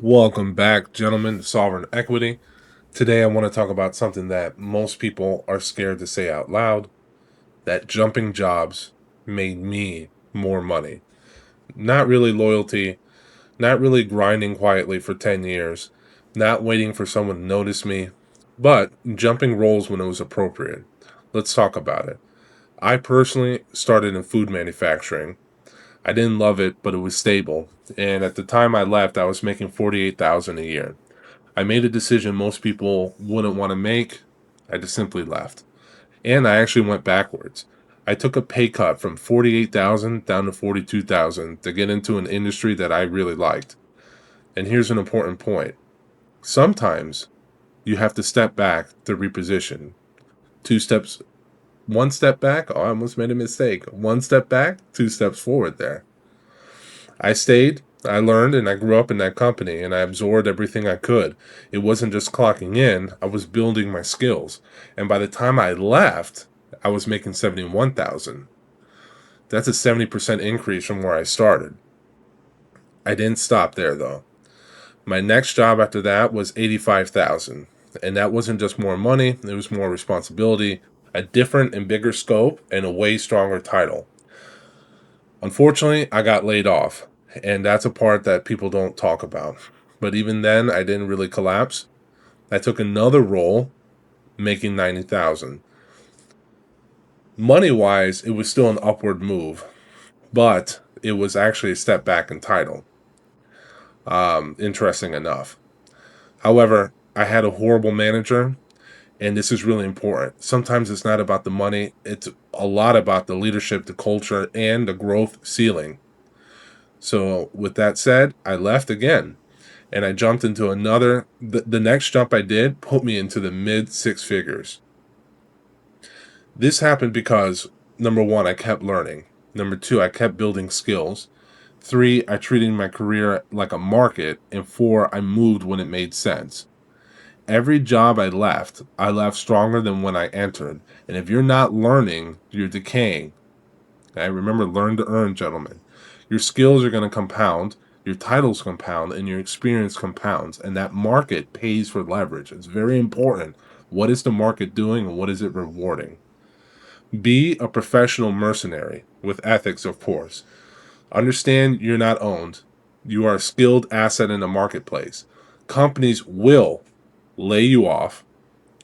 Welcome back, gentlemen, to Sovereign Equity. Today, I want to talk about something that most people are scared to say out loud, that jumping jobs made me more money. Not really loyalty, not really grinding quietly for 10 years, not waiting for someone to notice me, but jumping roles when it was appropriate. Let's talk about it. I personally started in food manufacturing. I didn't love it, but it was stable. And at the time I left, I was making 48,000 a year. I made a decision most people wouldn't want to make. I just simply left. And I actually went backwards. I took a pay cut from 48,000 down to 42,000 to get into an industry that I really liked. And here's an important point. Sometimes you have to step back to reposition. One step back, oh, I almost made a mistake. One step back, two steps forward there. I stayed, I learned, and I grew up in that company, and I absorbed everything I could. It wasn't just clocking in, I was building my skills. And by the time I left, I was making 71,000. That's a 70% increase from where I started. I didn't stop there though. My next job after that was 85,000. And that wasn't just more money, it was more responsibility, a different and bigger scope, and a way stronger title. Unfortunately, I got laid off, and that's a part that people don't talk about. But even then, I didn't really collapse. I took another role, making 90,000. Money-wise, it was still an upward move, but it was actually a step back in title. Interesting enough. However, I had a horrible manager, and this is really important. Sometimes it's not about the money, it's a lot about the leadership, the culture, and the growth ceiling. So, with that said, I left again and I jumped into another. The next jump I did put me into the mid six figures. This happened because number one, I kept learning. Number two, I kept building skills. Three, I treated my career like a market. And four, I moved when it made sense. Every job I left stronger than when I entered. And if you're not learning, you're decaying. I remember, learn to earn, gentlemen. Your skills are going to compound, your titles compound, and your experience compounds. And that market pays for leverage. It's very important. What is the market doing and what is it rewarding? Be a professional mercenary with ethics, of course. Understand you're not owned. You are a skilled asset in the marketplace. Companies will lay you off,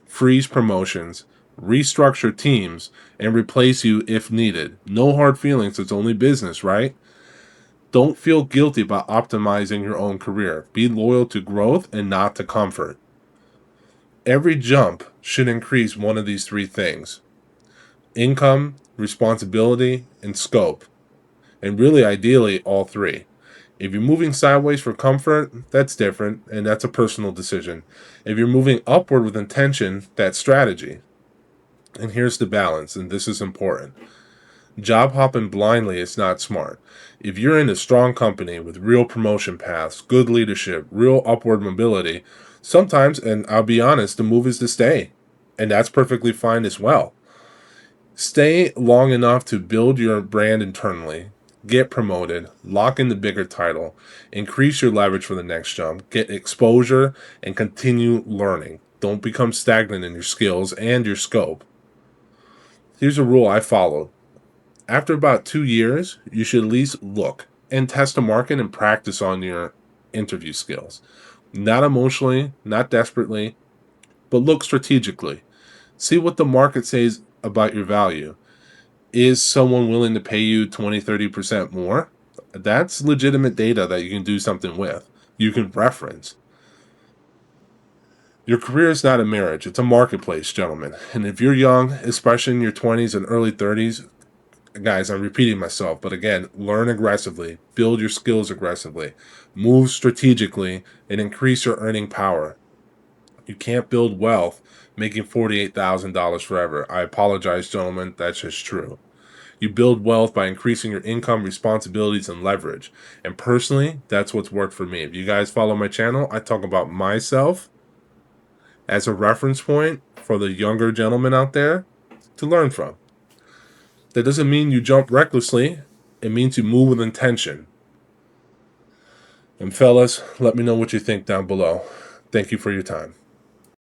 freeze promotions, restructure teams, and replace you if needed. No hard feelings, it's only business, right? Don't feel guilty about optimizing your own career. Be loyal to growth and not to comfort. Every jump should increase one of these three things: income, responsibility, and scope. And really, ideally, all three. If you're moving sideways for comfort, that's different, and that's a personal decision. If you're moving upward with intention, that's strategy. And here's the balance, and this is important. Job hopping blindly is not smart. If you're in a strong company with real promotion paths, good leadership, real upward mobility, sometimes, and I'll be honest, the move is to stay. And that's perfectly fine as well. Stay long enough to build your brand internally, get promoted, lock in the bigger title, increase your leverage for the next jump, get exposure, and continue learning. Don't become stagnant in your skills and your scope. Here's a rule I followed. After about 2 years, you should at least look and test the market and practice on your interview skills. Not emotionally, not desperately, but look strategically. See what the market says about your value. Is someone willing to pay you 20, 30% more? That's legitimate data that you can do something with. You can reference. Your career is not a marriage, it's a marketplace, gentlemen. And if you're young, especially in your 20s and early 30s, guys, I'm repeating myself, but again, learn aggressively, build your skills aggressively, move strategically, and increase your earning power. You can't build wealth making $48,000 forever. I apologize, gentlemen, that's just true. You build wealth by increasing your income, responsibilities, and leverage. And personally, that's what's worked for me. If you guys follow my channel, I talk about myself as a reference point for the younger gentlemen out there to learn from. That doesn't mean you jump recklessly. It means you move with intention. And fellas, let me know what you think down below. Thank you for your time.